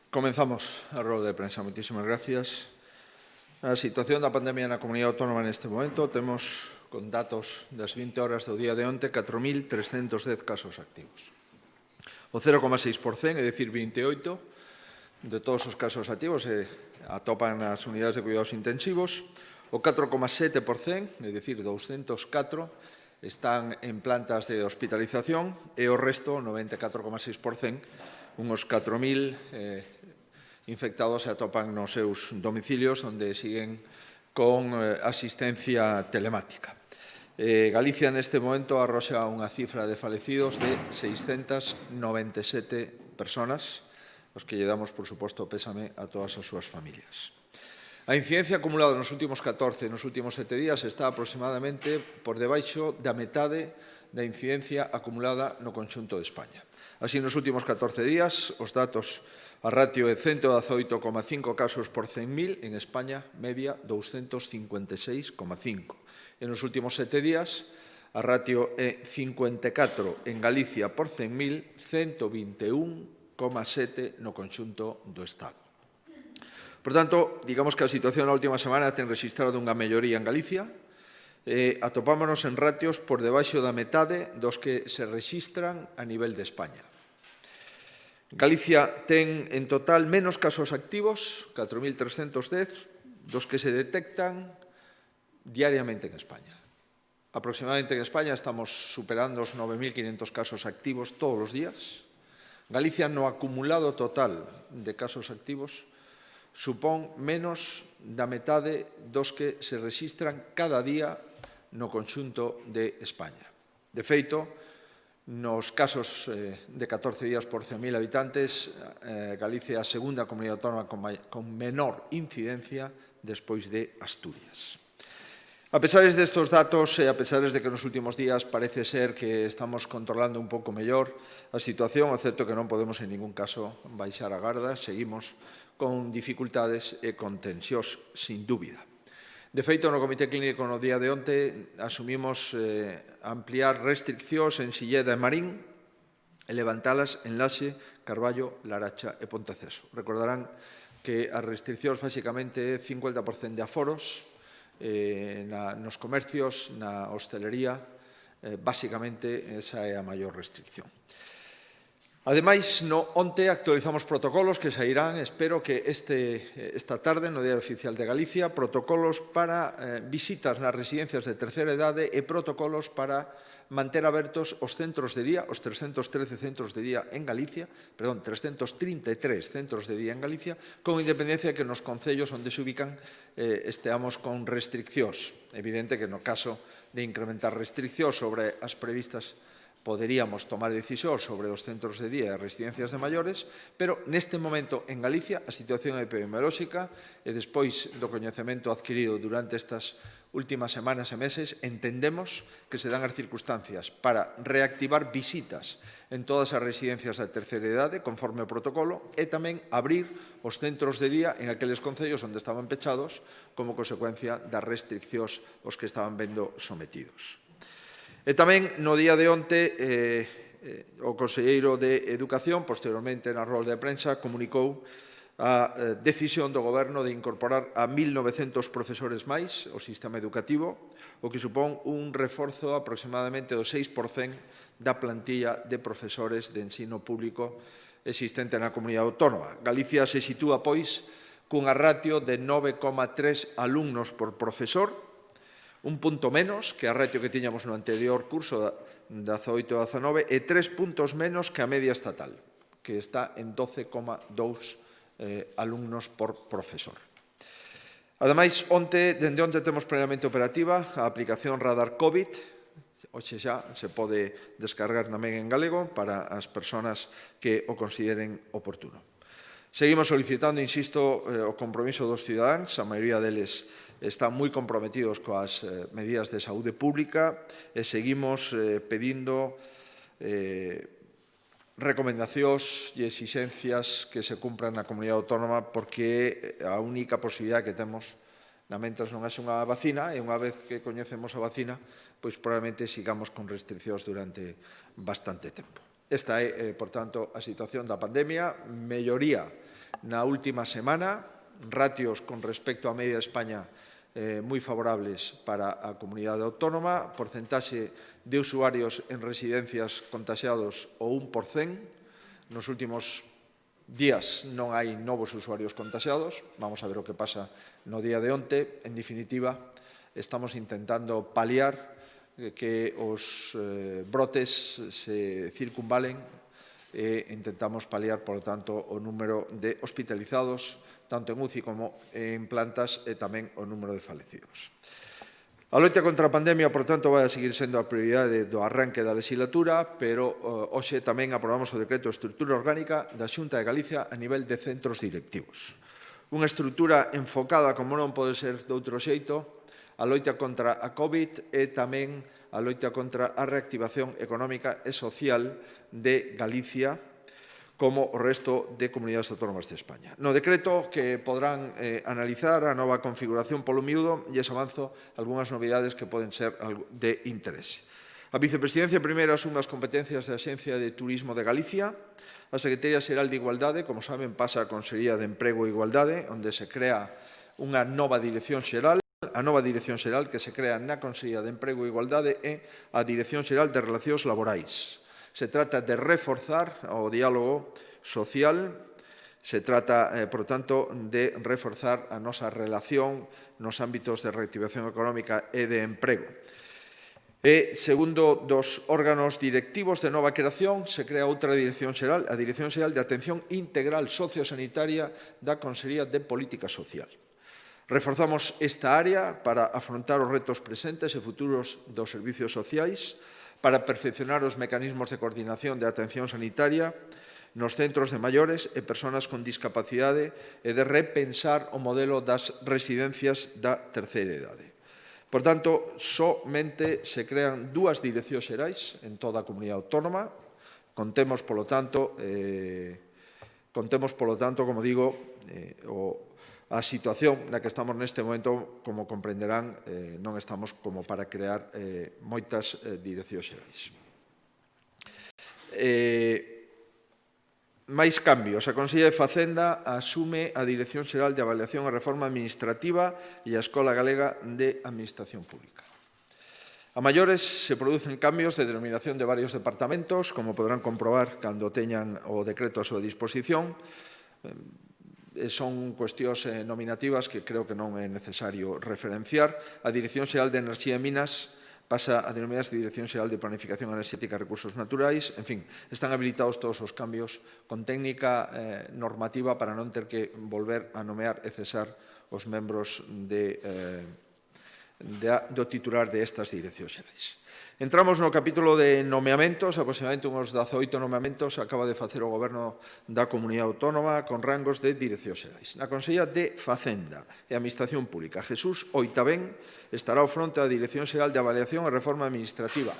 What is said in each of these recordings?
Comenzamos a rolda de prensa. Moitísimas gracias. A situación da pandemia na comunidade autónoma neste momento, temos con datos das 20 horas do día de onte 4.310 casos activos. O 0,6%, é dicir, 28 de todos os casos activos se atopan nas unidades de cuidados intensivos. O 4,7%, é dicir, 204, están en plantas de hospitalización e o resto, 94,6%, uns 4.000 infectados se atopan nos seus domicilios onde siguen con asistencia telemática. Galicia neste momento arroxa unha cifra de falecidos de 697 personas, os que lle damos, por suposto, pésame a todas as súas familias. A incidencia acumulada nos últimos 14 e nos últimos 7 días está aproximadamente por debaixo da metade da incidencia acumulada no conxunto de España. Así, nos últimos 14 días, os datos, a ratio é 118,5 casos por 100.000, en España, media 256,5. E nos últimos 7 días, a ratio é 54 en Galicia por 100.000, 121,7 no conxunto do Estado. Por tanto, digamos que a situación na última semana ten registrado unha melloría en Galicia. Atopámonos en ratios por debaixo da metade dos que se registran a nivel de España. Galicia ten en total menos casos activos, 4.310, dos que se detectan diariamente en España. Aproximadamente en España estamos superando os 9.500 casos activos todos os días. Galicia, no acumulado total de casos activos, supón menos da metade dos que se registran cada día no conxunto de España. De feito, nos casos de 14 días por 100.000 habitantes, Galicia é a segunda comunidade autónoma con menor incidencia despois de Asturias. A pesares destes datos e a pesares de que nos últimos días parece ser que estamos controlando un pouco mellor a situación, é certo que non podemos en ningún caso baixar a garda, seguimos con dificultades e con tensións, sin dúbida. De feito, no Comité Clínico no día de onte asumimos ampliar restriccións en Silleda e Marín e levantalas en Laxe, Carballo, Laracha e Ponteceso. Recordarán que as restriccións basicamente é 50% de aforos nos comercios, na hostelería, basicamente esa é a maior restricción. Ademais, onte actualizamos protocolos que sairán, espero que esta tarde, no Diario Oficial de Galicia, protocolos para visitas nas residencias de terceira idade e protocolos para manter abertos os centros de día, os 313 centros de día en Galicia, 333 centros de día en Galicia, con independencia que nos concellos onde se ubican esteamos con restriccións. Evidente que no caso de incrementar restriccións sobre as previstas poderíamos tomar decisións sobre os centros de día e as residencias de maiores, pero neste momento en Galicia a situación epidemiolóxica e despois do coñecemento adquirido durante estas últimas semanas e meses, entendemos que se dan as circunstancias para reactivar visitas en todas as residencias da terceira idade, conforme o protocolo, e tamén abrir os centros de día en aqueles concellos onde estaban pechados como consecuencia das restriccións aos que estaban vendo sometidos. E tamén, no día de onte, o conselleiro de Educación, posteriormente na rolda de prensa, comunicou a decisión do Goberno de incorporar a 1.900 profesores máis ao sistema educativo, o que supón un reforzo aproximadamente do 6% da plantilla de profesores de ensino público existente na comunidade autónoma. Galicia se sitúa, pois, cunha ratio de 9,3 alumnos por profesor, un punto menos que a ratio que tiñamos no anterior curso, 18-19, e 3 puntos menos que a media estatal, que está en 12,2 alumnos por profesor. Ademais, dende onte temos plenamente operativa a aplicación Radar COVID. Hoxe xa se pode descargar tamén en galego para as persoas que o consideren oportuno. Seguimos solicitando, insisto, o compromiso dos cidadáns, a maioría deles están moi comprometidos coas medidas de saúde pública e seguimos pedindo recomendacións e exixencias que se cumpran na comunidade autónoma porque é a única posibilidad que temos mentras non haxe unha vacina e unha vez que coñecemos a vacina, pois probablemente sigamos con restriccións durante bastante tempo. Esta é, por tanto, a situación da pandemia, melloría na última semana, ratios con respecto á media de España moi favorables para a comunidade autónoma, porcentaxe de usuarios en residencias contaxiados o 1%. Nos últimos días non hai novos usuarios contaxiados. Vamos a ver o que pasa no día de onte. En definitiva, estamos intentando paliar que os brotes se circunvalen e intentamos paliar, por lo tanto, o número de hospitalizados, tanto en UCI como en plantas, e tamén o número de falecidos. A loita contra a pandemia, por tanto, vai a seguir sendo a prioridade do arranque da legislatura, pero hoxe tamén aprobamos o decreto de estrutura orgánica da Xunta de Galicia a nivel de centros directivos. Unha estrutura enfocada, como non pode ser de outro xeito, a loita contra a COVID e tamén a loita contra a reactivación económica e social de Galicia, como o resto de comunidades autónomas de España. No decreto que podrán analizar a nova configuración polo miúdo e ese avanzo algunhas novidades que poden ser de interese. A Vicepresidencia Primeira asume as competencias da Axencia de Turismo de Galicia. A Secretaría Xeral de Igualdade, como saben, pasa a Consellería de Emprego e Igualdade, onde se crea unha nova Dirección Xeral. A nova Dirección Xeral que se crea na Consellería de Emprego e Igualdade é a Dirección Xeral de Relacións Laborais. Se trata de reforzar o diálogo social, se trata, por tanto, de reforzar a nosa relación nos ámbitos de reactivación económica e de emprego. E, segundo dos órganos directivos de nova creación, se crea outra Dirección Xeral, a Dirección Xeral de Atención Integral Sociosanitaria da Consellería de Política Social. Reforzamos esta área para afrontar os retos presentes e futuros dos servicios sociais, para perfeccionar os mecanismos de coordinación de atención sanitaria nos centros de maiores e persoas con discapacidade e de repensar o modelo das residencias da terceira idade. Por tanto, somente se crean dúas direccións xerais en toda a comunidade autónoma. Contemos, polo tanto, como digo, a situación na que estamos neste momento, como comprenderán, non estamos como para crear moitas direccións xerais. Máis cambios. A Consellería de Facenda asume a Dirección Xeral de Avaliación e Reforma Administrativa e a Escola Galega de Administración Pública. A maiores se producen cambios de denominación de varios departamentos, como podrán comprobar cando teñan o decreto a súa disposición. Son cuestións nominativas que creo que non é necesario referenciar. A Dirección Xeral de Enerxía e Minas pasa a denominarse Dirección Xeral de Planificación Enerxética e Recursos Naturais. En fin, están habilitados todos os cambios con técnica normativa para non ter que volver a nomear e cesar os membros do titular de estas direccións xerais. Entramos no capítulo de nomeamentos, aproximadamente uns 18 nomeamentos acaba de facer o Goberno da Comunidade Autónoma con rangos de direccións xerais. Na Consellería de Facenda e Administración Pública, Jesús Oitabén estará ao fronte da Dirección Xeral de Avaliación e Reforma Administrativa,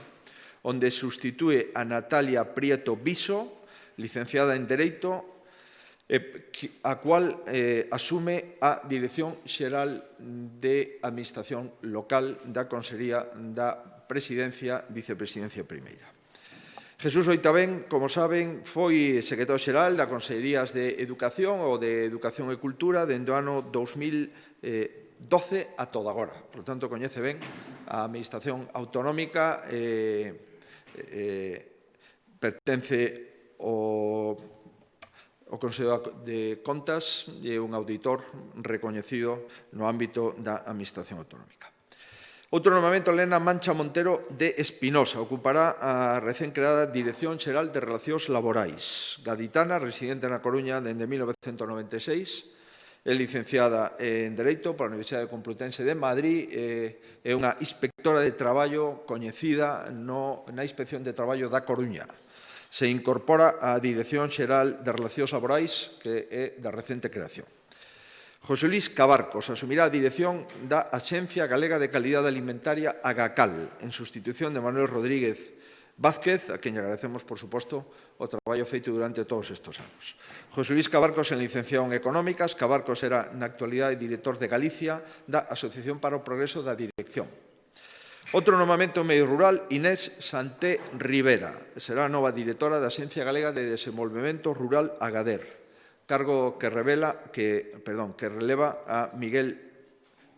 onde substitúe a Natalia Prieto Viso, licenciada en Dereito, a cual asume a Dirección Xeral de Administración Local da Consellería da Presidencia, Vicepresidencia Primeira. Jesús Oitabén, como saben, foi secretario xeral da Consellerías de Educación ou de Educación e Cultura dende o ano 2012 a toda agora. Por tanto, coñece ben a Administración Autonómica, pertence ao Consello de Contas e un auditor recoñecido no ámbito da Administración Autonómica. Outro nomeamento, Elena Mancha Montero de Espinosa, ocupará a recén creada Dirección Xeral de Relacións Laborais. Gaditana, residente na Coruña dende 1996, é licenciada en Dereito pola Universidade Complutense de Madrid, é unha inspectora de traballo coñecida na Inspección de Traballo da Coruña. Se incorpora á Dirección Xeral de Relacións Laborais, que é da recente creación. José Luis Cabarcos asumirá a dirección da Axencia Galega de Calidade Alimentaria Agacal, en sustitución de Manuel Rodríguez Vázquez, a quen agradecemos, por suposto, o traballo feito durante todos estes anos. José Luis Cabarcos, en licenciado en Económicas. Cabarcos era, na actualidade, director de Galicia da Asociación para o Progreso da Dirección. Outro nomeamento en medio rural, Inés Santé Rivera. Será a nova directora da Axencia Galega de Desenvolvemento Rural Agader. cargo que releva a Miguel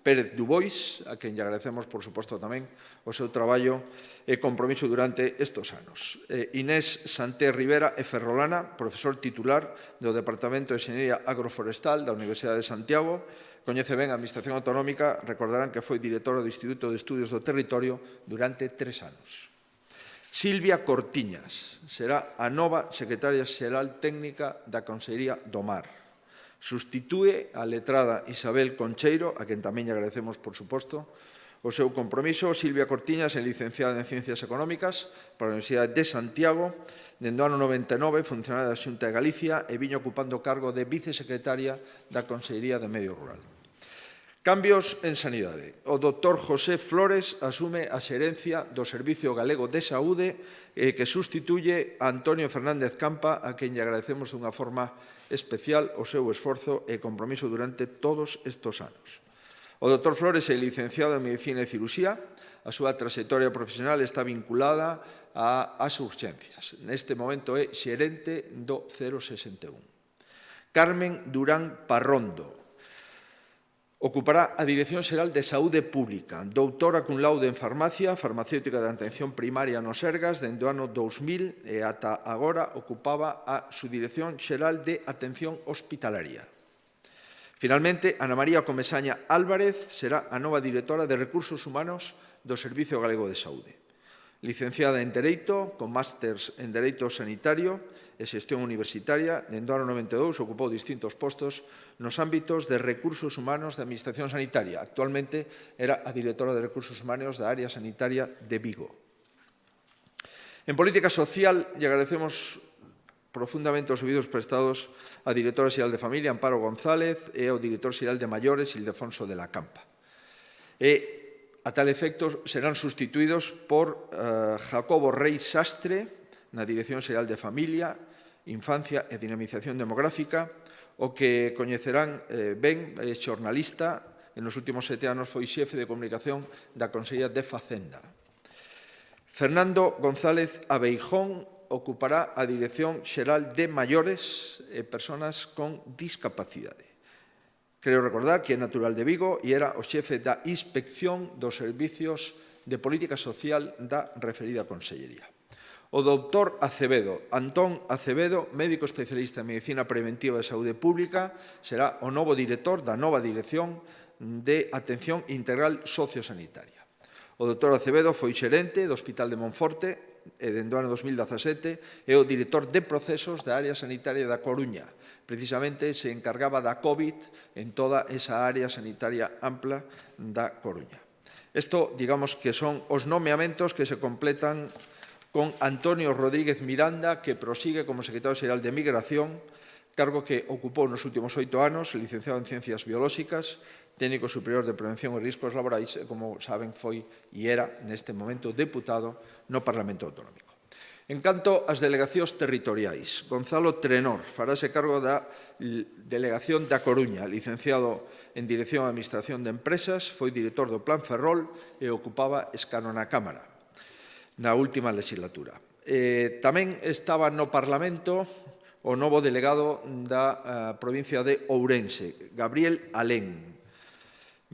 Pérez Dubois, a quen lle agradecemos, por suposto, tamén o seu traballo e compromiso durante estes anos. Inés Santé Rivera é ferrolana, profesor titular do Departamento de Enxeñería Agroforestal da Universidade de Santiago. Coñece ben a Administración Autonómica, recordarán que foi directora do Instituto de Estudios do Territorio durante 3 anos. Silvia Cortiñas será a nova secretaria xeral técnica da Consellería do Mar. Sustitúe a letrada Isabel Concheiro, a quen tamén lle agradecemos, por suposto, o seu compromiso. Silvia Cortiñas é licenciada en Ciencias Económicas para a Universidade de Santiago. Dende o ano 99, funcionaria da Xunta de Galicia e viña ocupando o cargo de vicesecretaria da Consellería de Medio Rural. Cambios en sanidade. O Dr. José Flores asume a xerencia do Servicio Galego de Saúde que sustituye a Antonio Fernández Campa, a quen lle agradecemos dunha forma especial o seu esforzo e compromiso durante todos estes anos. O Dr. Flores é licenciado en Medicina e Cirurxía. A súa trayectoria profesional está vinculada ás urxencias. Neste momento é xerente do 061. Carmen Durán Parrondo ocupará a Dirección Xeral de Saúde Pública, doutora cum laude en farmacia, farmacéutica de atención primaria no Sergas, dende o ano 2000 e ata agora ocupaba a Subdirección Xeral de Atención Hospitalaria. Finalmente, Ana María Comesaña Álvarez será a nova directora de Recursos Humanos do Servicio Galego de Saúde. Licenciada en Dereito, con másters en Dereito Sanitario e Xestión Universitaria, dende o ano 92 ocupou distintos postos nos ámbitos de Recursos Humanos da Administración Sanitaria. Actualmente era a directora de Recursos Humanos da Área Sanitaria de Vigo. En política social, lle agradecemos profundamente os servizos prestados á directora xeral de Familia, Amparo González, e ao director xeral de Maiores, Ildefonso de la Campa. A tal efecto, serán sustituídos por Jacobo Rey Sastre, na Dirección Xeral de Familia, Infancia e Dinamización Demográfica, o que coñecerán ben, é xornalista, en os últimos 7 anos foi xefe de comunicación da Consellería de Facenda. Fernando González Abeijón ocupará a Dirección Xeral de Maiores e Persoas con Discapacidade. Creo recordar que é natural de Vigo e era o xefe da Inspección dos Servicios de Política Social da referida Consellería. O doutor Acevedo, Antón Acevedo, médico especialista en Medicina Preventiva e Saúde Pública, será o novo director da nova Dirección de Atención Integral Sociosanitaria. O doutor Acevedo foi xerente do Hospital de Monforte e dende o ano 2017 é o director de procesos da área sanitaria da Coruña. Precisamente se encargaba da COVID en toda esa área sanitaria ampla da Coruña. Isto, digamos que son os nomeamentos que se completan con Antonio Rodríguez Miranda, que prosigue como secretario xeral de Migración, cargo que ocupou nos últimos 8 anos, licenciado en Ciencias Biolóxicas, técnico superior de Prevención e Riscos Laborais, e, como saben, foi e era, neste momento, deputado no Parlamento Autonómico. En canto ás delegacións territoriais, Gonzalo Trenor farase cargo da Delegación da Coruña, licenciado en Dirección e Administración de Empresas, foi director do Plan Ferrol e ocupaba escano na Cámara na última legislatura. Tamén estaba no Parlamento o novo delegado da provincia de Ourense, Gabriel Alén.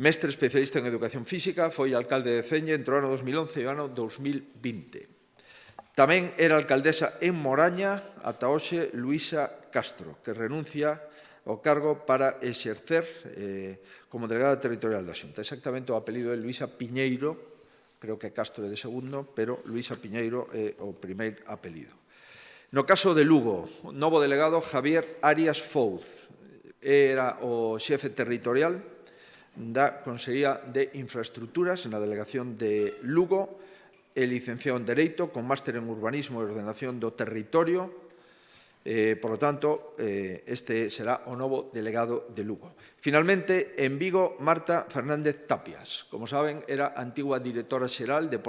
Mestre especialista en Educación Física, foi alcalde de Celle entre o ano 2011 e o ano 2020. Tamén era alcaldesa en Moraña ata hoxe Luisa Castro, que renuncia ao cargo para exercer como delegada territorial da Xunta. Exactamente o apelido é Luisa Piñeiro, creo que Castro é de segundo, pero Luisa Piñeiro é o primeiro apelido. No caso de Lugo, o novo delegado Javier Arias Fouz era o xefe territorial da Consellería de Infraestructuras na delegación de Lugo, é licenciado en Dereito con máster en Urbanismo e Ordenación do Territorio. Por lo tanto, este será o novo delegado de Lugo. Finalmente, en Vigo, Marta Fernández Tapias. Como saben, era antigua directora xeral de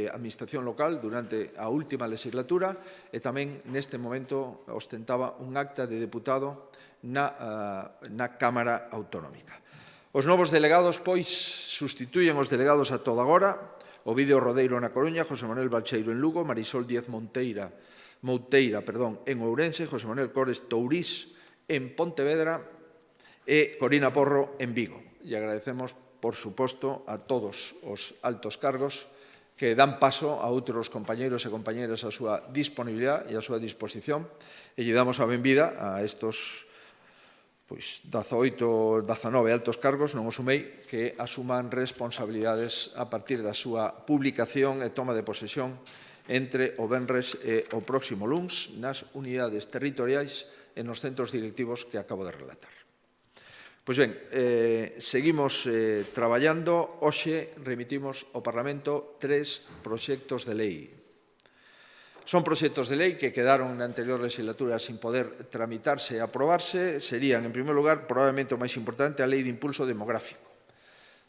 Administración Local durante a última legislatura e tamén neste momento ostentaba un acta de deputado na Cámara Autonómica. Os novos delegados, pois, sustituyen os delegados a toda agora: Ovidio Rodeiro na Coruña, José Manuel Balcheiro en Lugo, Marisol Díez Mouteira en Ourense, José Manuel Cores Tourís en Pontevedra e Corina Porro en Vigo. E agradecemos, por suposto, a todos os altos cargos que dan paso a outros compañeiros e compañeras a súa disponibilidade e a súa disposición, e lle damos a benvida a estos 18, 19 altos cargos, non os sumei, que asuman responsabilidades a partir da súa publicación e toma de posesión entre o venres e o próximo luns nas unidades territoriais e nos centros directivos que acabo de relatar. Pois ben, seguimos traballando. Hoxe remitimos ao Parlamento 3 proxectos de lei. Son proxectos de lei que quedaron na anterior legislatura sin poder tramitarse e aprobarse. Serían, en primeiro lugar, probablemente o máis importante, a Lei de Impulso Demográfico.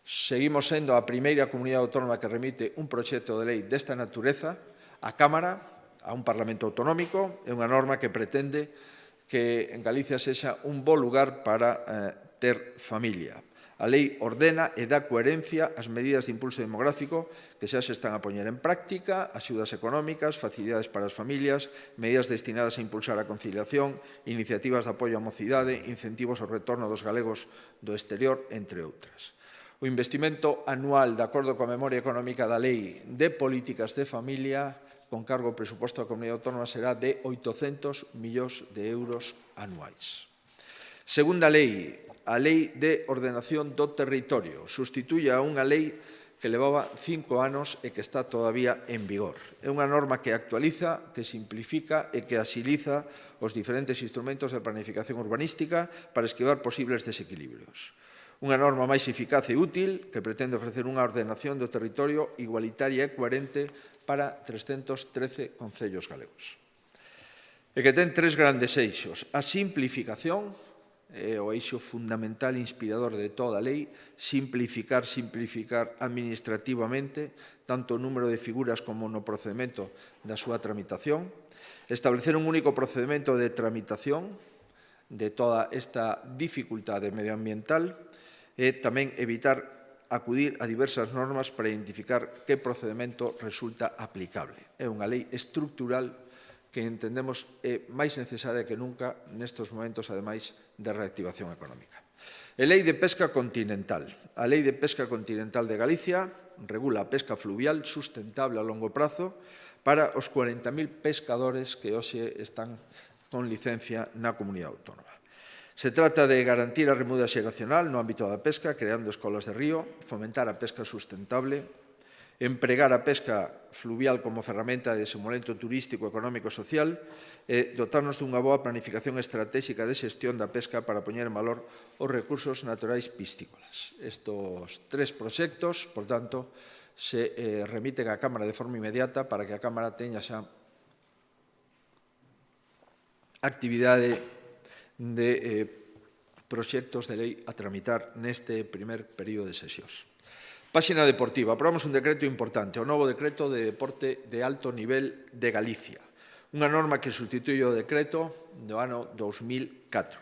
Seguimos sendo a primeira comunidade autónoma que remite un proxecto de lei desta natureza á Cámara, a un Parlamento autonómico. É unha norma que pretende que en Galicia sexa un bo lugar para ter familia. A lei ordena e dá coherencia ás medidas de impulso demográfico que xa se están a poñer en práctica, axudas económicas, facilidades para as familias, medidas destinadas a impulsar a conciliación, iniciativas de apoio á mocidade, incentivos ao retorno dos galegos do exterior, entre outras. O investimento anual, de acordo coa memoria económica da Lei de Políticas de Familia, con cargo ao presuposto da Comunidade Autónoma, será de 800 millóns de euros anuais. Segunda lei, a Lei de Ordenación do Territorio. Sustituye a unha lei que levaba 5 anos e que está todavía en vigor. É unha norma que actualiza, que simplifica e que axiliza os diferentes instrumentos de planificación urbanística para esquivar posibles desequilibrios. Unha norma máis eficaz e útil que pretende ofrecer unha ordenación do territorio igualitaria e coherente para 313 concellos galegos. E que ten 3 grandes eixos. A simplificación é o eixo fundamental inspirador de toda a lei, simplificar administrativamente, tanto o número de figuras como no procedimento da súa tramitación, establecer un único procedimento de tramitación de toda esta dificultade medioambiental e tamén evitar acudir a diversas normas para identificar que procedimento resulta aplicable. É unha lei estructural que entendemos é máis necesaria que nunca nestes momentos, ademais, de reactivación económica. A Lei de Pesca Continental. A Lei de Pesca Continental de Galicia regula a pesca fluvial sustentable a longo prazo para os 40.000 pescadores que hoxe están con licencia na comunidade autónoma. Se trata de garantir a remuda xeracional no ámbito da pesca, creando escolas de río, fomentar a pesca sustentable, empregar a pesca fluvial como ferramenta de desenvolvemento turístico, económico e social e dotarnos dunha boa planificación estratégica de xestión da pesca para poñer en valor os recursos naturais piscícolas. Estos 3 proxectos, por tanto, se remiten á Cámara de forma inmediata para que a Cámara teña xa actividade de proxectos de lei a tramitar neste primer período de sesións. Páxina deportiva. Aprobamos un decreto importante, o novo decreto de deporte de alto nivel de Galicia. Unha norma que substituye o decreto do ano 2004.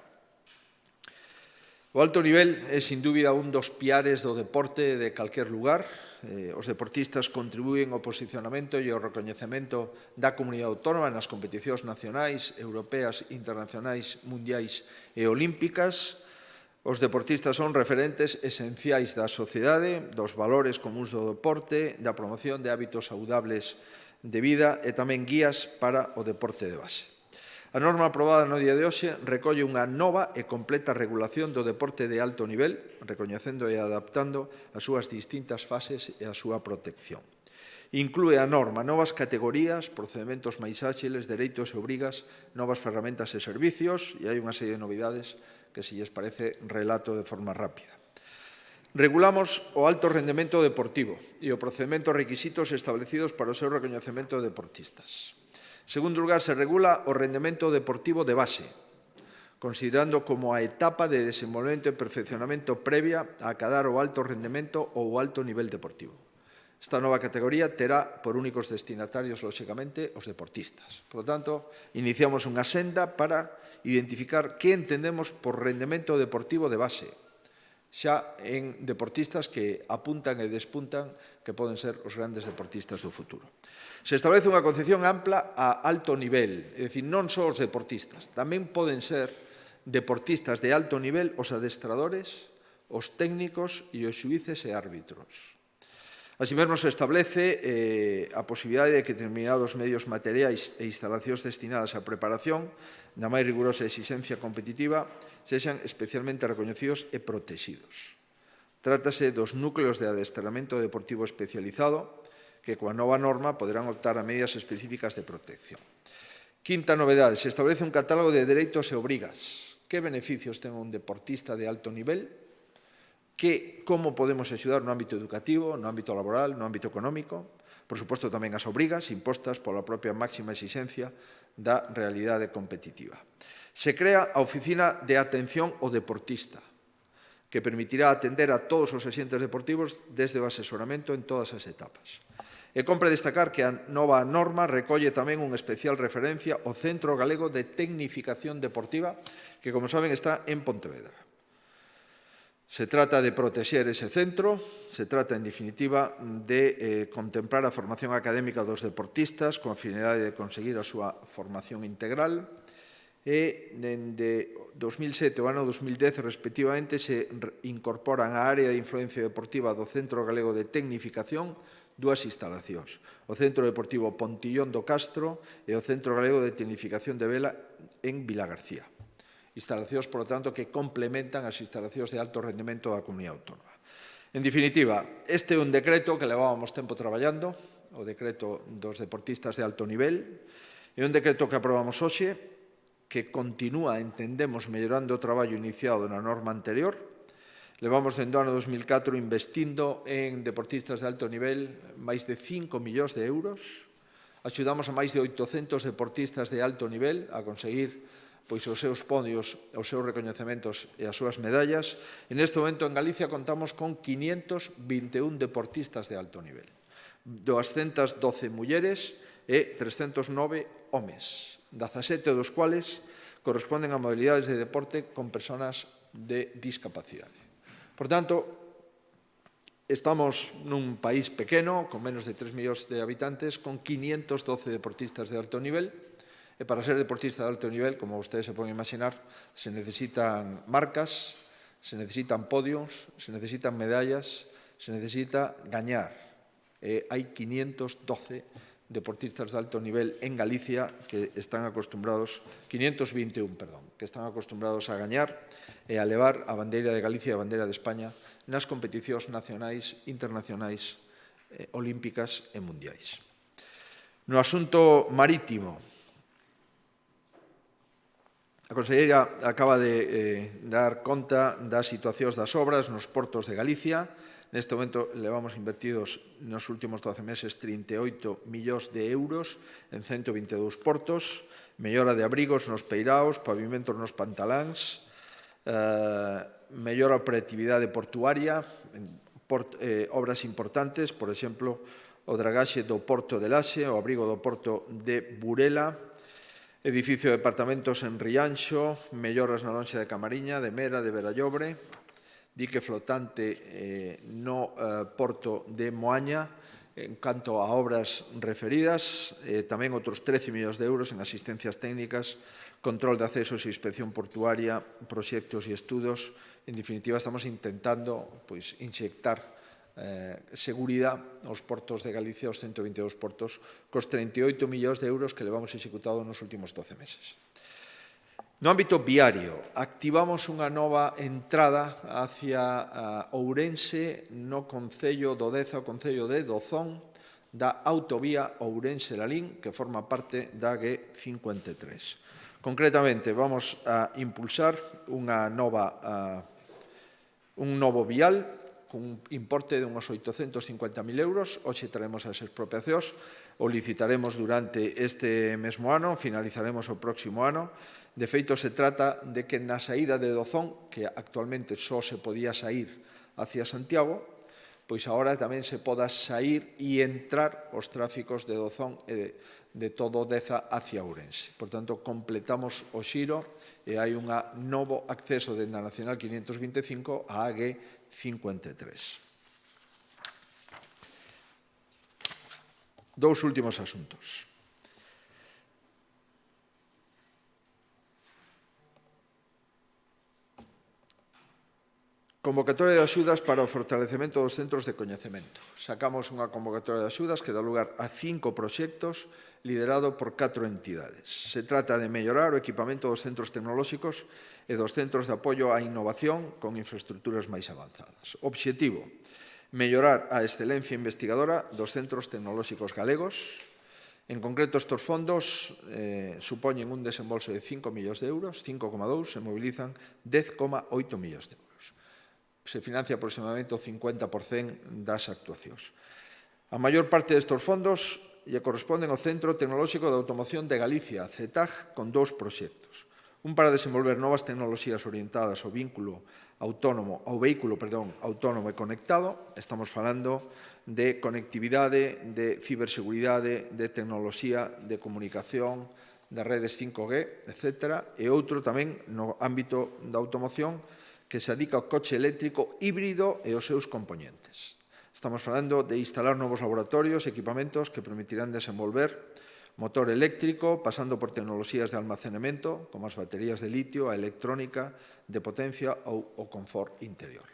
O alto nivel é, sin dúbida, un dos piares do deporte de calquer lugar. Os deportistas contribúen ao posicionamento e ao recoñecemento da comunidade autónoma nas competicións nacionais, europeas, internacionais, mundiais e olímpicas. Os deportistas son referentes esenciais da sociedade, dos valores comúns do deporte, da promoción de hábitos saudables de vida e tamén guías para o deporte de base. A norma aprobada no día de hoxe recolle unha nova e completa regulación do deporte de alto nivel, recoñecendo e adaptando as súas distintas fases e a súa protección. Inclúe a norma novas categorías, procedementos máis áxiles, dereitos e obrigas, novas ferramentas e servicios, e hai unha serie de novidades que, se lles parece, relato de forma rápida. Regulamos o alto rendemento deportivo e o procedimento e requisitos establecidos para o seu recoñecemento de deportistas. En segundo lugar, se regula o rendemento deportivo de base, considerando como a etapa de desenvolvemento e perfeccionamento previa a acadar o alto rendemento ou o alto nivel deportivo. Esta nova categoría terá por únicos destinatarios, lóxicamente, os deportistas. Por lo tanto, iniciamos unha senda para identificar que entendemos por rendemento deportivo de base, xa en deportistas que apuntan e despuntan que poden ser os grandes deportistas do futuro. Se establece unha concepción ampla a alto nivel, é dicir, non só os deportistas, tamén poden ser deportistas de alto nivel, os adestradores, os técnicos e os xuíces e árbitros. Así mesmo se establece a posibilidade de que determinados medios materiais e instalacións destinadas á preparación da máis rigurosa exigencia competitiva sexan especialmente recoñecidos e protegidos. Trátase dos núcleos de adestramento deportivo especializado que coa nova norma poderán optar a medidas específicas de protección. Quinta novedade, se establece un catálogo de dereitos e obrigas. Que beneficios ten un deportista de alto nivel? Como podemos axudar no ámbito educativo, no ámbito laboral, no ámbito económico? Por suposto, tamén as obrigas impostas pola propia máxima exigencia da realidade competitiva. Se crea a Oficina de Atención ao Deportista, que permitirá atender a todos os axentes deportivos desde o asesoramento en todas as etapas. E compre destacar que a nova norma recolle tamén unha especial referencia ao Centro Galego de Tecnificación Deportiva, que, como saben, está en Pontevedra. Se trata de protexer ese centro, se trata, en definitiva, de contemplar a formación académica dos deportistas con a finalidade de conseguir a súa formación integral e, dende 2007 ao ano 2010, respectivamente, se incorporan á área de influencia deportiva do Centro Galego de Tecnificación dúas instalacións, o Centro Deportivo Pontillón do Castro e o Centro Galego de Tecnificación de Vela en Vilagarcía. Instalacións, por lo tanto, que complementan as instalacións de alto rendemento da Comunidade Autónoma. En definitiva, este é un decreto que levábamos tempo traballando, o decreto dos deportistas de alto nivel, é un decreto que aprobamos hoxe, que continúa, entendemos, mellorando o traballo iniciado na norma anterior. Levamos dende o ano 2004 investindo en deportistas de alto nivel máis de 5 millóns de euros. Axudamos a máis de 800 deportistas de alto nivel a conseguir os seus podios, os seus recoñecementos e as súas medallas. En este momento, en Galicia, contamos con 521 deportistas de alto nivel, 212 mulleres e 309 homes, 17 dos cuales corresponden a modalidades de deporte con persoas de discapacidade. Por tanto, estamos nun país pequeno, con menos de 3 millóns de habitantes, con 512 deportistas de alto nivel. E para ser deportista de alto nivel, como ustedes se poden imaginar, se necesitan marcas, se necesitan podios, se necesitan medallas, se necesita gañar. Hai 512 deportistas de alto nivel en Galicia que están acostumbrados, 521, perdón, que están acostumbrados a gañar e a levar a bandeira de Galicia e a bandeira de España nas competicións nacionais, internacionais, olímpicas e mundiais. No asunto marítimo, a conselleira acaba de dar conta das situacións das obras nos portos de Galicia. Neste momento levamos invertidos nos últimos 12 meses 38 millóns de euros en 122 portos, mellora de abrigos nos peiraos, pavimentos nos pantaláns, mellora a operatividade portuaria, obras importantes, por exemplo, o dragaxe do Porto de Laxe, o abrigo do Porto de Burela, edificio de departamentos en Rianxo, melloras na lonxa de Camariña, de Mera, de Verallobre, dique flotante no Porto de Moaña. En canto a obras referidas, tamén outros 13 millóns de euros en asistencias técnicas, control de accesos e inspección portuaria, proxectos e estudos. En definitiva, estamos intentando inyectar seguridade aos portos de Galicia, aos 122 portos, cos 38 millóns de euros que levamos executado nos últimos 12 meses. No ámbito viario, activamos unha nova entrada hacia Ourense no Concello do Deza, o Concello de Dozón, da autovía Ourense-Lalín, que forma parte da G53. Concretamente, vamos a impulsar un novo vial con un importe de uns 850.000 euros. Hoxe traemos as expropiacións, o licitaremos durante este mesmo ano, finalizaremos o próximo ano. De feito, se trata de que na saída de Dozón, que actualmente só se podía sair hacia Santiago, pois agora tamén se poda sair e entrar os tráficos de Dozón e de todo Deza hacia Ourense. Por tanto, completamos o xiro e hai un novo acceso dende a Nacional 525 á AG53. Dous últimos asuntos. Convocatoria de axudas para o fortalecemento dos centros de coñecemento. Sacamos unha convocatoria de axudas que dá lugar a 5 proxectos liderado por 4 entidades. Se trata de mellorar o equipamento dos centros tecnolóxicos e dos centros de apoio á innovación con infraestructuras máis avanzadas. Obxectivo: mellorar a excelencia investigadora dos centros tecnolóxicos galegos. En concreto, estes fondos supoñen un desembolso de 5 millóns de euros, 5,2, se mobilizan 10,8 millóns de euros. Se financia aproximadamente o 50% das actuacións. A maior parte destes fondos lle corresponden ao Centro Tecnolóxico de Automoción de Galicia, CETAG, con 2 proxectos. Un para desenvolver novas tecnoloxías orientadas ao vehículo autónomo e conectado. Estamos falando de conectividade, de ciberseguridade, de tecnoloxía, de comunicación, de redes 5G, etc. E outro tamén no ámbito da automoción que se dedica ao coche eléctrico híbrido e aos seus componentes. Estamos falando de instalar novos laboratorios e equipamentos que permitirán desenvolver motor eléctrico, pasando por tecnoloxías de almacenamento, como as baterías de litio, a electrónica de potencia ou o confort interior.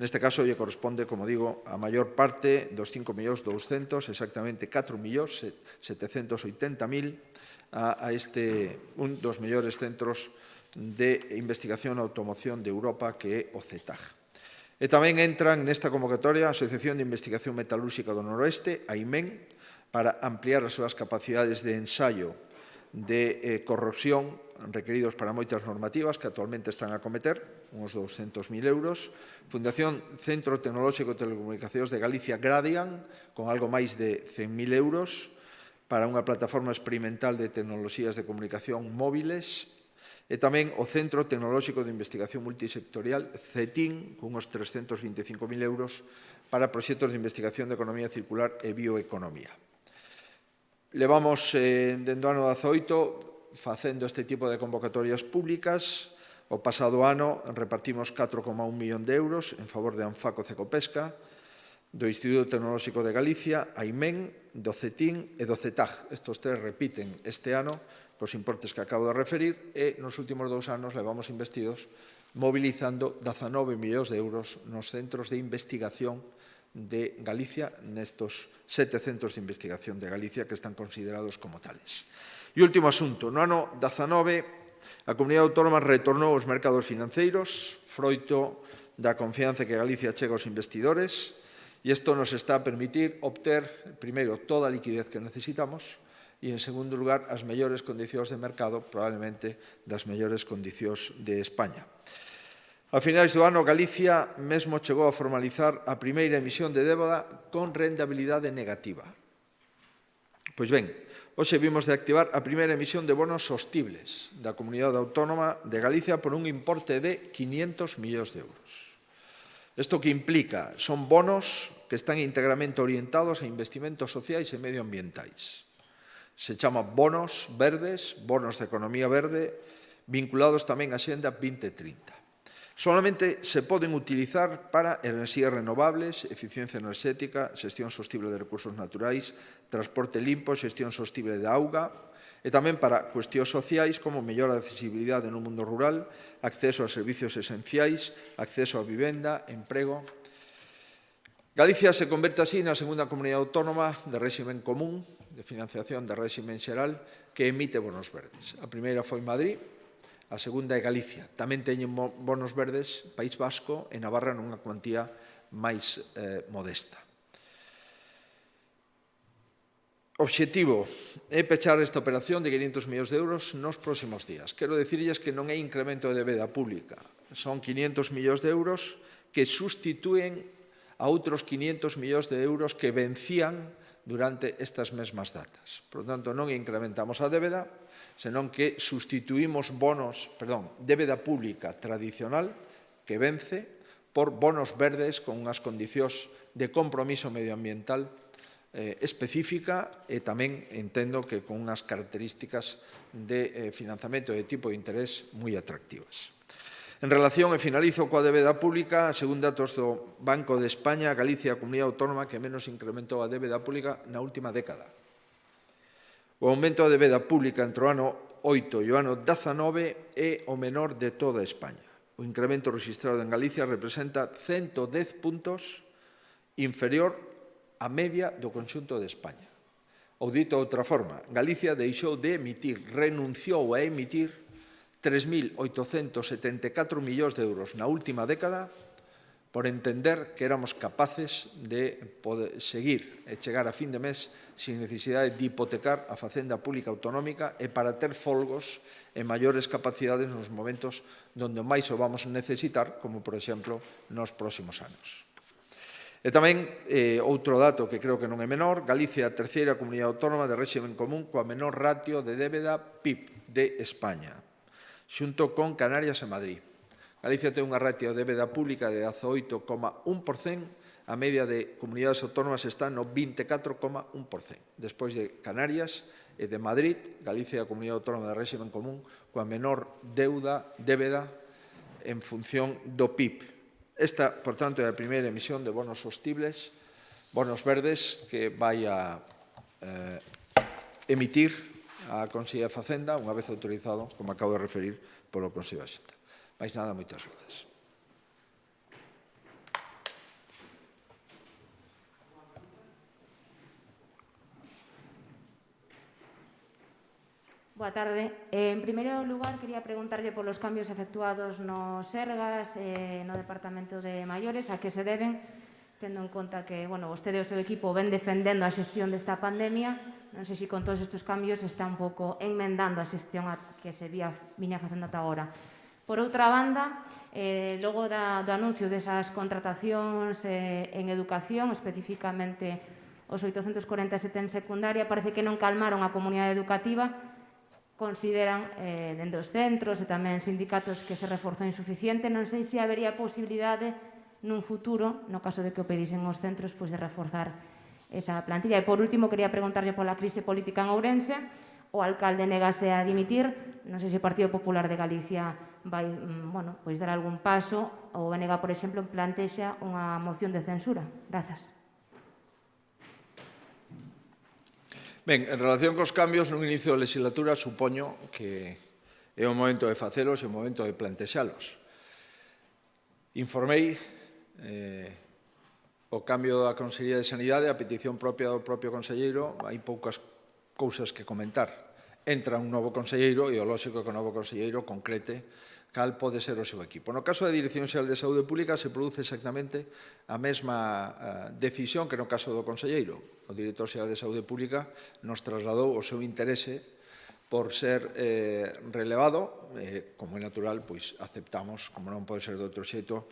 Neste caso, lle corresponde, como digo, a maior parte dos 5.200.000, exactamente 4.780.000, a un dos mellores centros de investigación e automoción de Europa, que é o CETAG. E tamén entran nesta convocatoria a Asociación de Investigación Metalúrxica do Noroeste, a IMEN, para ampliar as súas capacidades de ensaio de corrosión requeridos para moitas normativas que actualmente están a cometer, uns 200.000 euros. Fundación Centro Tecnolóxico de Telecomunicacións de Galicia, Gradian, con algo máis de 100.000 euros para unha plataforma experimental de tecnoloxías de comunicación móviles. E tamén o Centro Tecnolóxico de Investigación Multisectorial, CETIN, con uns 325.000 euros para proxectos de investigación de economía circular e bioeconomía. Levamos, dende o ano 18, facendo este tipo de convocatorias públicas. O pasado ano repartimos 4,1 millón de euros en favor de Anfaco Cecopesca, do Instituto Tecnolóxico de Galicia, a IMEN, do CETIN e do CETAG. Estos 3 repiten este ano cos importes que acabo de referir, e nos últimos 2 anos levamos investidos mobilizando 19 millóns de euros nos centros de investigación de Galicia, nestos 7 centros de investigación de Galicia que están considerados como tales. E último asunto, no ano 19, a Comunidade Autónoma retornou aos mercados financeiros, froito da confianza que Galicia chega aos investidores, e isto nos está a permitir obter, primeiro, toda a liquidez que necesitamos, e, en segundo lugar, as mellores condicións de mercado, probablemente das mellores condicións de España. A finais do ano, Galicia mesmo chegou a formalizar a primeira emisión de débeda con rentabilidade negativa. Pois ben, hoxe vimos de activar a primeira emisión de bonos sostibles da Comunidade Autónoma de Galicia por un importe de 500 millóns de euros. Isto que implica son bonos que están íntegramente orientados a investimentos sociais e medioambientais. Se chama bonos verdes, bonos de economía verde, vinculados tamén á Xenda 2030. Solamente se poden utilizar para enerxías renovables, eficiencia enerxética, xestión sostible de recursos naturais, transporte limpo, xestión sostible da auga, e tamén para cuestións sociais como mellora da accesibilidade no mundo rural, acceso a servicios esenciais, acceso a vivenda, emprego. Galicia se converte así na segunda comunidade autónoma de réximen común, de financiación de réximen xeral, que emite bonos verdes. A primeira foi Madrid, a segunda é Galicia. Tamén teñen bonos verdes País Vasco e Navarra nunha cuantía máis modesta. Obxectivo é pechar esta operación de 500 millóns de euros nos próximos días. Quero dicirlles que non é incremento de débeda pública. Son 500 millóns de euros que sustitúen a outros 500 millóns de euros que vencían durante estas mesmas datas. Por tanto, non incrementamos a débeda, senón que sustituímos débeda pública tradicional que vence por bonos verdes con unhas condicións de compromiso medioambiental específica e tamén entendo que con unhas características de financiamento de tipo de interés moi atractivas. En relación, e finalizo coa débeda pública, según datos do Banco de España, Galicia é a comunidade autónoma que menos incrementou a débeda pública na última década. O aumento da débeda pública entre o ano 8 e o ano 19 é o menor de toda España. o incremento registrado en Galicia representa 110 puntos inferior á media do conxunto de España. Ou dito de outra forma, Galicia renunciou a emitir 3.874 millóns de euros na última década por entender que éramos capaces de poder seguir e chegar a fin de mes sin necesidade de hipotecar a facenda pública autonómica e para ter folgos e maiores capacidades nos momentos onde máis o vamos necesitar, como, por exemplo, nos próximos anos. E tamén, outro dato que creo que non é menor, Galicia é a terceira comunidade autónoma de réxime común coa menor ratio de débeda PIB de España, xunto con Canarias e Madrid. Galicia ten unha ratio de débeda pública de 18,1%, a media de comunidades autónomas está no 24,1%. Despois de Canarias e de Madrid, Galicia é a comunidade autónoma de réxime común coa menor débeda en función do PIB. Esta, por tanto, é a primeira emisión de bonos sostibles, bonos verdes, que vai a emitir a Consellería de Facenda, unha vez autorizado, como acabo de referir, polo Consello da Xunta. Mais nada, moitas grazas. Boa tarde. En primeiro lugar, quería preguntarlle polos cambios efectuados no Sergas e no Departamento de Maiores, a que se deben, tendo en conta que, vostede e o seu equipo ven defendendo a xestión desta pandemia. Non sei se con todos estes cambios está un pouco enmendando a xestión que se viña facendo ata agora. Por outra banda, logo do anuncio desas contratacións en educación, especificamente os 847 en secundaria, parece que non calmaron a comunidade educativa. Consideran, dende os centros e tamén sindicatos, que se reforzou insuficiente. Non sei se habería posibilidade nun futuro, no caso de que o pedisen os centros, de reforzar esa plantilla. E, por último, quería preguntarlle pola crise política en Ourense. O alcalde negase a dimitir. Non sei se o Partido Popular de Galicia vai dar algún paso. O BNG, por exemplo, plantexa unha moción de censura. Grazas. Ben, en relación cos cambios no inicio da legislatura, supoño que é o momento de facelos e o momento de plantexalos. Informei o cambio da Consellería de Sanidade, a petición propia do propio conselleiro. Hai poucas cousas que comentar. Entra un novo conselleiro e o lóxico que o novo conselleiro concrete cal pode ser o seu equipo. No caso da Dirección Xeral de Saúde Pública se produce exactamente a mesma decisión que no caso do conselleiro. O Director Xeral de Saúde Pública nos trasladou o seu interese por ser relevado. Como é natural, pois aceptamos, como non pode ser de outro xeito,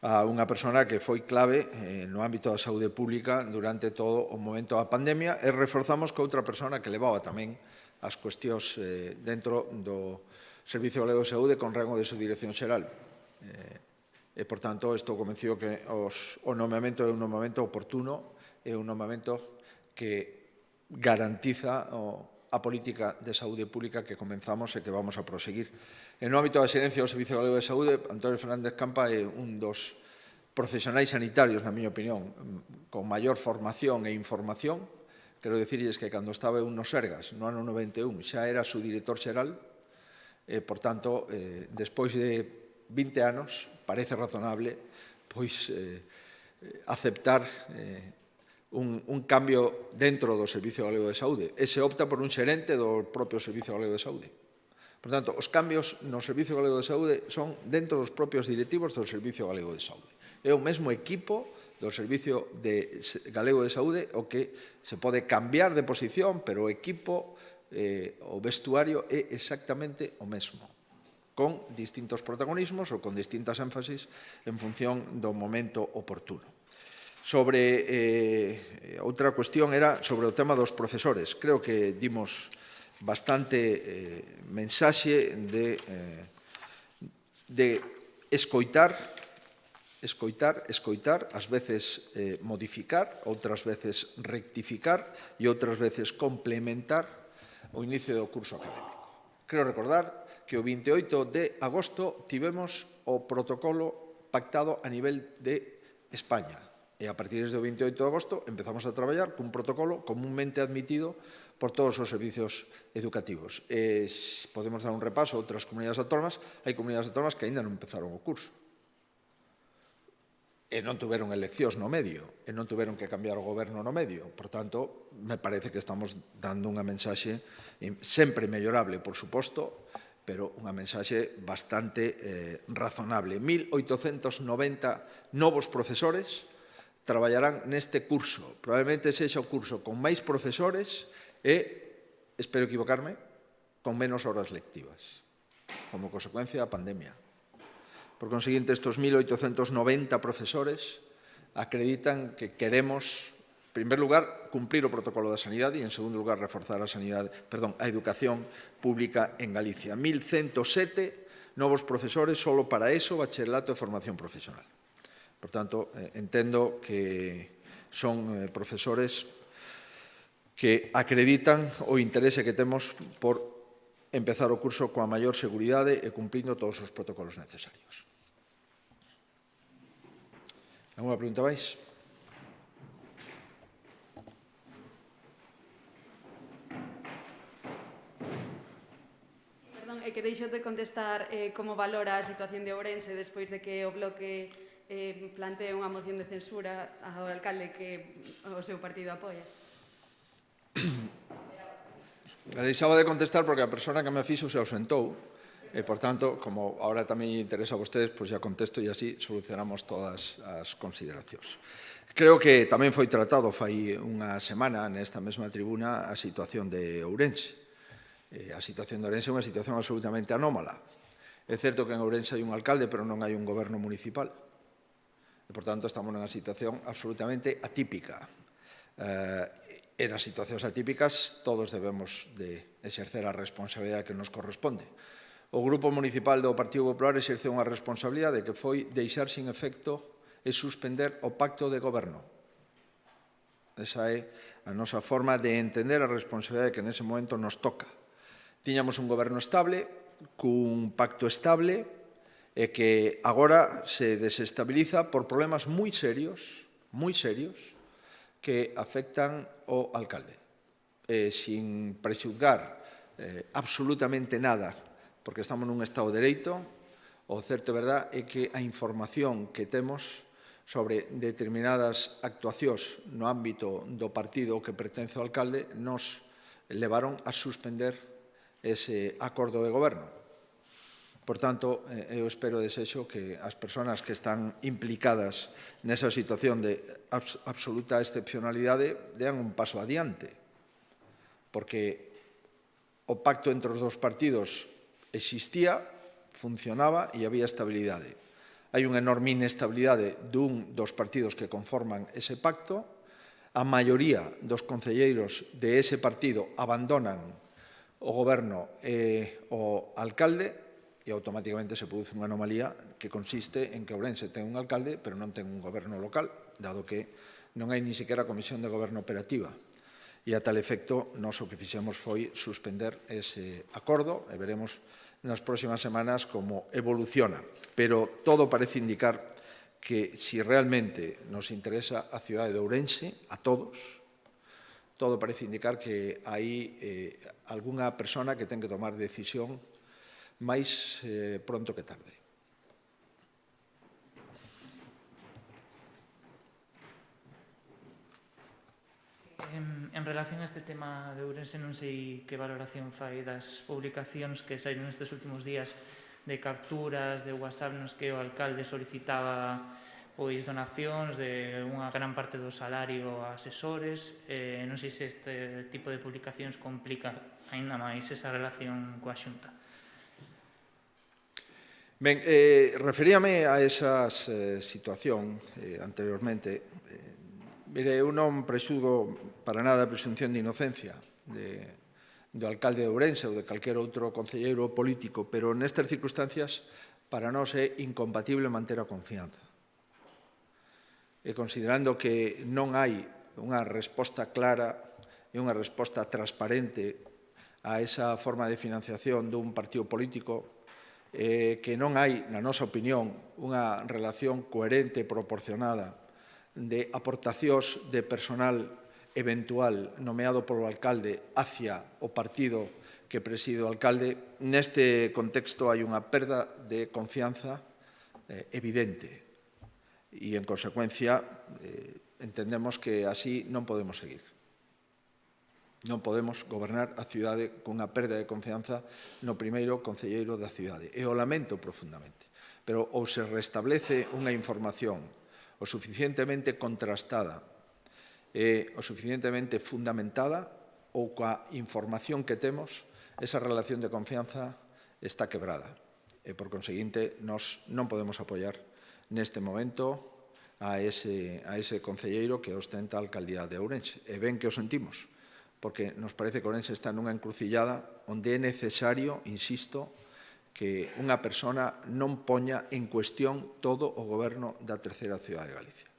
a unha persona que foi clave no ámbito da saúde pública durante todo o momento da pandemia, e reforzamos que outra persona que levaba tamén as cuestións dentro do Servicio Galego de Saúde con rango de subdirección xeral. E, por tanto, estou convencido que o nomeamento é un nomeamento oportuno, é un nomeamento que garantiza a política de saúde pública que comenzamos e que vamos a proseguir. En o ámbito da xerencia do Servicio Galego de Saúde, Antonio Fernández Campa é un dos profesionais sanitarios, na miña opinión, con maior formación e información. Quero dicirles que cando estaba eu no Sergas, no ano 91, xa era su director xeral. Por tanto, despois de 20 anos, parece razonable aceptar un cambio dentro do Servicio Galego de Saúde. E se opta por un xerente do propio Servicio Galego de Saúde. Por tanto, os cambios no Servicio Galego de Saúde son dentro dos propios directivos do Servicio Galego de Saúde. É o mesmo equipo do Servicio Galego de Saúde o que se pode cambiar de posición, pero o equipo, o vestuario é exactamente o mesmo, con distintos protagonismos ou con distintas énfasis en función do momento oportuno. Outra cuestión era sobre o tema dos profesores. Creo que dimos bastante mensaxe de escoitar, ás veces modificar, outras veces rectificar e outras veces complementar o inicio do curso académico. Quero recordar que o 28 de agosto tivemos o protocolo pactado a nivel de España. E a partir do 28 de agosto empezamos a traballar cun protocolo comúnmente admitido por todos os servizos educativos. Podemos dar un repaso a outras comunidades autónomas. Hai comunidades autónomas que aínda non empezaron o curso. E non tuveron eleccións no medio, e non tuveron que cambiar o goberno no medio. Por tanto, me parece que estamos dando unha mensaxe sempre mellorable, por suposto, pero unha mensaxe bastante razonable. 1.890 novos profesores traballarán neste curso. Probablemente sexa o curso con máis profesores e, espero equivocarme, con menos horas lectivas, como consecuencia da pandemia. Por conseguinte, estes 1.890 profesores acreditan que queremos, en primer lugar, cumplir o protocolo da sanidade e, en segundo lugar, reforzar a educación pública en Galicia. 1.107 novos profesores solo para ESO, bachillerato e formación profesional. Por tanto, entendo que son profesores que acreditan o interese que temos por empezar o curso coa maior seguridade e cumprindo todos os protocolos necesarios. Alguna pregunta máis? Perdón, é que deixo de contestar como valora a situación de Ourense despois de que o Bloque plantee unha moción de censura ao alcalde que o seu partido apoia. Deixaba de contestar porque a persona que me fixo se ausentou e, por tanto, como ahora tamén interesa a vostedes, pois ya contesto e así solucionamos todas as consideracións. Creo que tamén foi tratado fai unha semana nesta mesma tribuna a situación de Ourense. A situación de Ourense é unha situación absolutamente anómala. É certo que en Ourense hai un alcalde, pero non hai un goberno municipal. E, por tanto, estamos nunha situación absolutamente atípica. E nas situacións atípicas todos debemos de exercer a responsabilidade que nos corresponde. O Grupo Municipal do Partido Popular exerceu unha responsabilidade que foi deixar sin efecto e suspender o pacto de goberno. Esa é a nosa forma de entender a responsabilidade que nese momento nos toca. Tiñamos un goberno estable, cun pacto estable, e que agora se desestabiliza por problemas moi serios, que afectan ao alcalde. Sin prexuzgar absolutamente nada, porque estamos nun Estado de Dereito, o certo é verdad é que a información que temos sobre determinadas actuacións no ámbito do partido que pertence ao alcalde nos levaron a suspender ese acordo de goberno. Por tanto, eu espero e desexo que as persoas que están implicadas nesa situación de absoluta excepcionalidade dean un paso adiante, porque o pacto entre os dous partidos existía, funcionaba e había estabilidade. Hai unha enorme inestabilidade dun dos partidos que conforman ese pacto. A maioría dos concelleiros de ese partido abandonan o goberno e o alcalde, e automáticamente se produce unha anomalía que consiste en que Ourense ten un alcalde, pero non ten un goberno local, dado que non hai ni sequera comisión de goberno operativa. E a tal efecto, nós o que fixemos foi suspender ese acordo e veremos nas próximas semanas como evoluciona. Pero todo parece indicar que si realmente nos interesa a cidade de Ourense, a todos, todo parece indicar que hai algunha persona que ten que tomar decisión máis pronto que tarde. En relación a este tema de Ourense, non sei que valoración fai das publicacións que saíron nestes últimos días de capturas de WhatsApp nos que o alcalde solicitaba pois donacións de unha gran parte do salario a asesores. Non sei se este tipo de publicacións complica aínda máis esa relación coa Xunta. Ben, referíame a esa situación anteriormente. Mire, eu non presudo para nada a presunción de inocencia do alcalde de Ourense ou de calquer outro concelleiro político, pero nestas circunstancias para nós é incompatible manter a confianza. E considerando que non hai unha resposta clara e unha resposta transparente a esa forma de financiación dun partido político, que non hai, na nosa opinión, unha relación coherente e proporcionada de aportacións de personal eventual nomeado polo alcalde hacia o partido que preside o alcalde, neste contexto hai unha perda de confianza evidente e, en consecuencia, entendemos que así non podemos seguir. Non podemos gobernar a cidade cunha perda de confianza no primeiro concelleiro da cidade. E o lamento profundamente. Pero ou se restablece unha información o suficientemente contrastada e o suficientemente fundamentada ou coa información que temos, esa relación de confianza está quebrada. E, por conseguinte, nós non podemos apoiar neste momento a ese concelleiro que ostenta a alcaldía de Ourense. E ben que o sentimos, porque nos parece que Ourense está nunha encrucillada onde é necesario, insisto, que unha persona non poña en cuestión todo o goberno da terceira cidade de Galicia.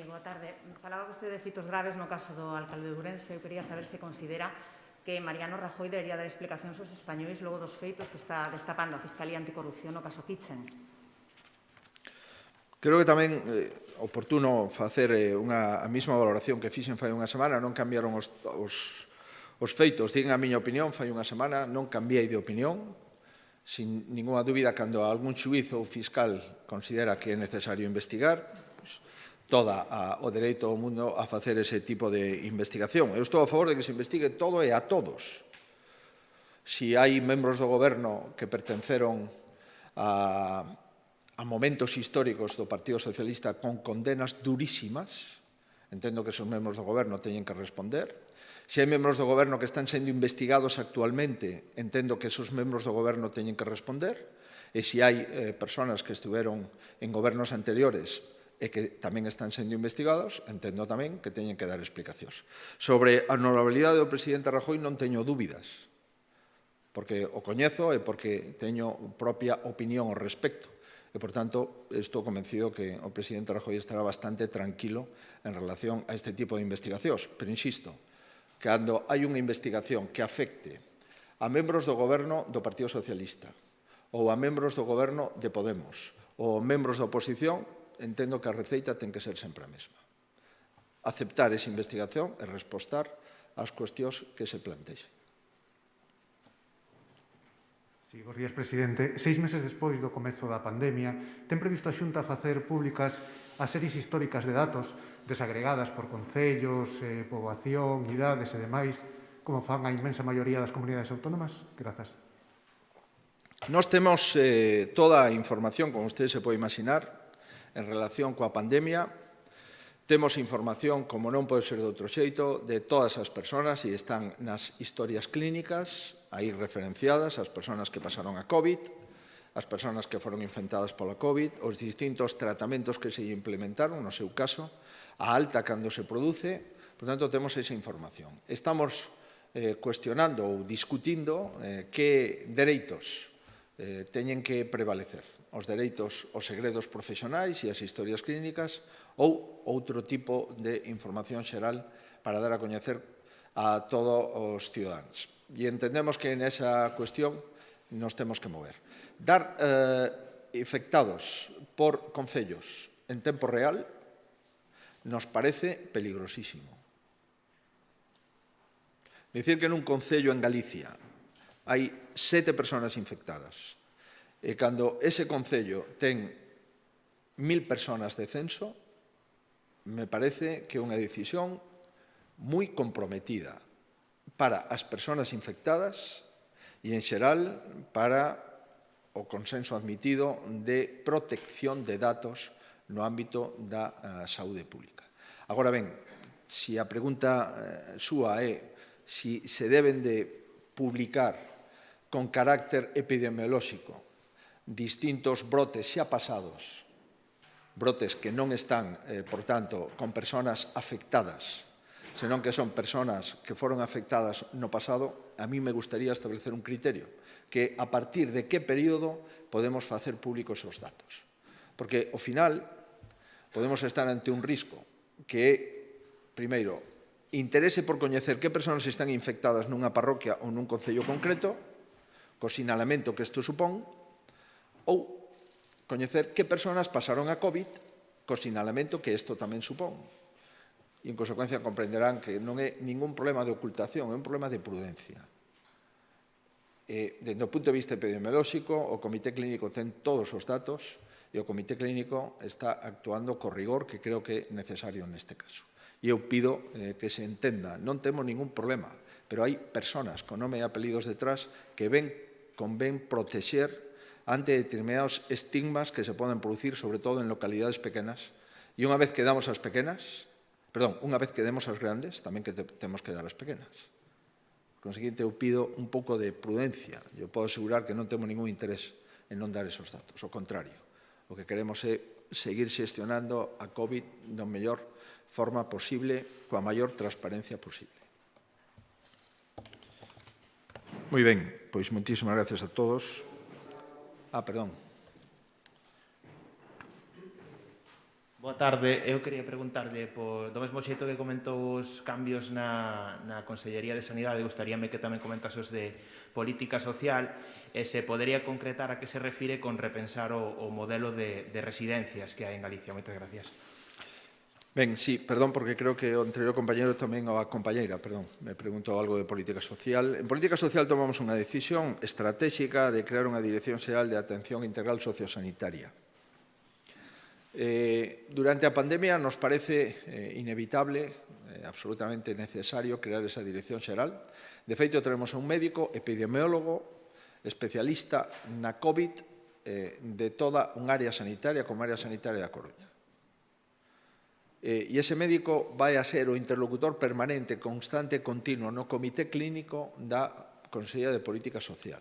Boa tarde. Falaba vostede de fitos graves no caso do alcalde de Ourense. Eu quería saber se considera que Mariano Rajoy debería dar explicacións aos españois logo dos feitos que está destapando a Fiscalía Anticorrupción no caso Kitchen. Creo que tamén é oportuno facer a mesma valoración que fixen fai unha semana. Non cambiaron os feitos. Din a miña opinión fai unha semana. Non cambiei de opinión. Sin ninguna dúbida, cando algún xuíz ou fiscal considera que é necesario investigar, toda o dereito do mundo a facer ese tipo de investigación. Eu estou a favor de que se investigue todo e a todos. Si hai membros do goberno que pertenceron a momentos históricos do Partido Socialista con condenas durísimas, entendo que esos membros do goberno teñen que responder. Se hai membros do goberno que están sendo investigados actualmente, entendo que esos membros do goberno teñen que responder. E se hai persoas que estiveron en gobernos anteriores e que tamén están sendo investigados, entendo tamén que teñen que dar explicacións. Sobre a honorabilidade do presidente Rajoy non teño dúbidas, porque o coñezo e porque teño propia opinión ao respecto. E, por tanto, estou convencido que o presidente Rajoy estará bastante tranquilo en relación a este tipo de investigacións. Pero, insisto, cando hai unha investigación que afecte a membros do goberno do Partido Socialista ou a membros do goberno de Podemos ou a membros da oposición, entendo que a receita ten que ser sempre a mesma. Aceptar esa investigación e respostar ás cuestións que se plantexen. Sí, bos días, presidente. 6 meses despois do comezo da pandemia, ten previsto a Xunta facer públicas as series históricas de datos desagregadas por concellos, poboación, idades e demais, como fan a inmensa maioría das comunidades autónomas? Grazas. Nós temos toda a información, como usted se pode imaginar, en relación coa pandemia. Temos información, como non pode ser de outro xeito, de todas as persoas e están nas historias clínicas, aí referenciadas, as persoas que pasaron a COVID, as persoas que foron infectadas pola COVID, os distintos tratamentos que se implementaron, no seu caso, a alta cando se produce. Por tanto, temos esa información. Estamos cuestionando ou discutindo que dereitos teñen que prevalecer. Os dereitos aos segredos profesionais e as historias clínicas ou outro tipo de información xeral para dar a coñecer a todos os cidadáns. E entendemos que nesa cuestión nos temos que mover. Dar infectados por concellos en tempo real nos parece peligrosísimo. Dicir que nun concello en Galicia hai 7 persoas infectadas e cando ese concello ten 1000 persoas de censo, me parece que é unha decisión moi comprometida para as persoas infectadas e, en xeral, para o consenso admitido de protección de datos no ámbito da saúde pública. Agora ben, se a pregunta súa é se se deben de publicar con carácter epidemiolóxico distintos brotes xa pasados, brotes que non están, por tanto, con persoas afectadas, senón que son persoas que foron afectadas no pasado, a mí me gustaría establecer un criterio, que a partir de que período podemos facer públicos os datos. Porque, ao final, podemos estar ante un risco que é, primeiro, interese por coñecer que persoas están infectadas nunha parroquia ou nun concello concreto, co sinalamento que isto supón, ou coñecer que persoas pasaron a COVID co sinalamento que isto tamén supón. e, en consecuencia, comprenderán que non é ningún problema de ocultación, é un problema de prudencia. Desde o punto de vista epidemiolóxico, o Comité Clínico ten todos os datos e o Comité Clínico está actuando co rigor que creo que é necesario neste caso. E eu pido que se entenda, non temos ningún problema, pero hai persoas con nome e apelidos detrás que convén protexer ante determinados estigmas que se poden producir, sobre todo en localidades pequenas. E unha vez que damos as pequenas, unha vez que demos as grandes, tamén que temos que dar as pequenas. Por conseguinte, eu pido un pouco de prudencia. Eu podo asegurar que non temos ningún interés en non dar esos datos. Ao contrario, o que queremos é seguir xestionando a COVID da mellor forma posible, coa maior transparencia posible. Moi ben, pois moitísimas gracias a todos. Perdón. Boa tarde. Eu quería preguntarlle, do mesmo xeito que comentou os cambios na Consellería de Sanidade, gustaríame que tamén comentase os de Política Social, e se podería concretar a que se refire con repensar o modelo de residencias que hai en Galicia. Moitas gracias. Ben, sí, perdón, porque creo que o anterior compañero tamén, a compañeira, perdón, me preguntou algo de política social. En política social tomamos unha decisión estratégica de crear unha Dirección Xeral de Atención Integral Sociosanitaria. Durante a pandemia nos parece inevitable, absolutamente necesario, crear esa Dirección Xeral. De feito, tenemos un médico epidemiólogo especialista na COVID de toda un área sanitaria como área sanitaria da Coruña. E ese médico vai a ser o interlocutor permanente, constante e continuo no Comité Clínico da Consellería de Política Social.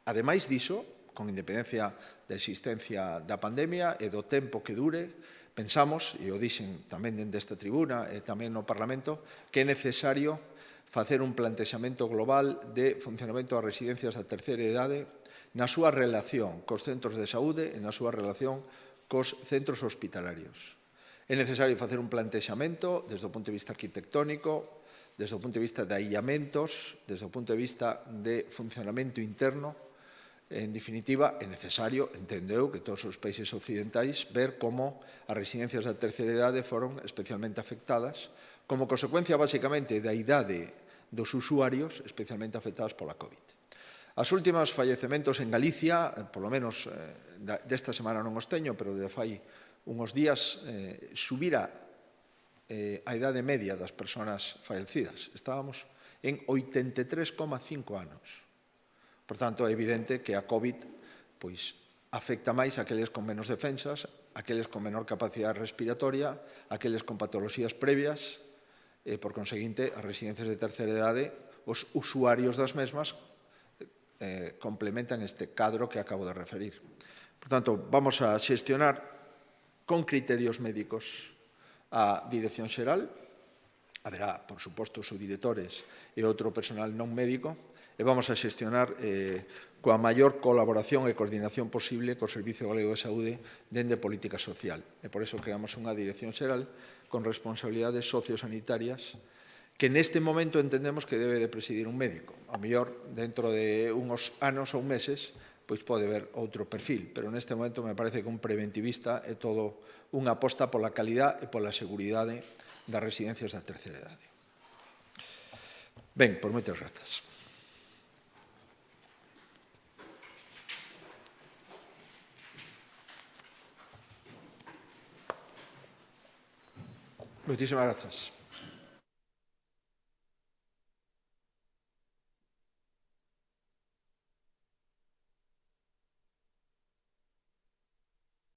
Ademais diso, con independencia da existencia da pandemia e do tempo que dure, pensamos, e o dixen tamén dende esta tribuna e tamén no Parlamento, que é necesario facer un plantexamento global de funcionamento das residencias da terceira idade na súa relación cos centros de saúde e na súa relación cos centros hospitalarios. É necesario facer un plantexamento desde o punto de vista arquitectónico, desde o punto de vista de aillamentos, desde o punto de vista de funcionamento interno. En definitiva, é necesario, entendo eu, que todos os países occidentais ver como as residencias da terceira idade foron especialmente afectadas como consecuencia, basicamente, da idade dos usuarios especialmente afectados pola COVID. As últimas fallecementos en Galicia, por lo menos desta semana non os teño, pero de fai unhos días subira a idade media das persoas fallecidas. Estábamos en 83,5 anos. Por tanto, é evidente que a COVID afecta máis a aqueles con menos defensas, a aqueles con menor capacidade respiratoria, a aqueles con patoloxías previas, e, por conseguinte, as residencias de terceira idade, os usuarios das mesmas complementan este cadro que acabo de referir. Por tanto, vamos a xestionar con criterios médicos a Dirección Xeral. Haberá, por suposto, subdirectores e outro personal non médico, e vamos a xestionar coa maior colaboración e coordinación posible co Servicio Galego de Saúde dende Política Social. E por iso creamos unha Dirección Xeral con responsabilidades sociosanitarias que neste momento entendemos que debe de presidir un médico. A mellor, dentro de uns anos ou meses, pois pode haber outro perfil, pero neste momento me parece que un preventivista é todo unha aposta pola calidad e pola seguridade das residencias da terceira idade. Ben, pois moitas grazas. Moitísimas grazas.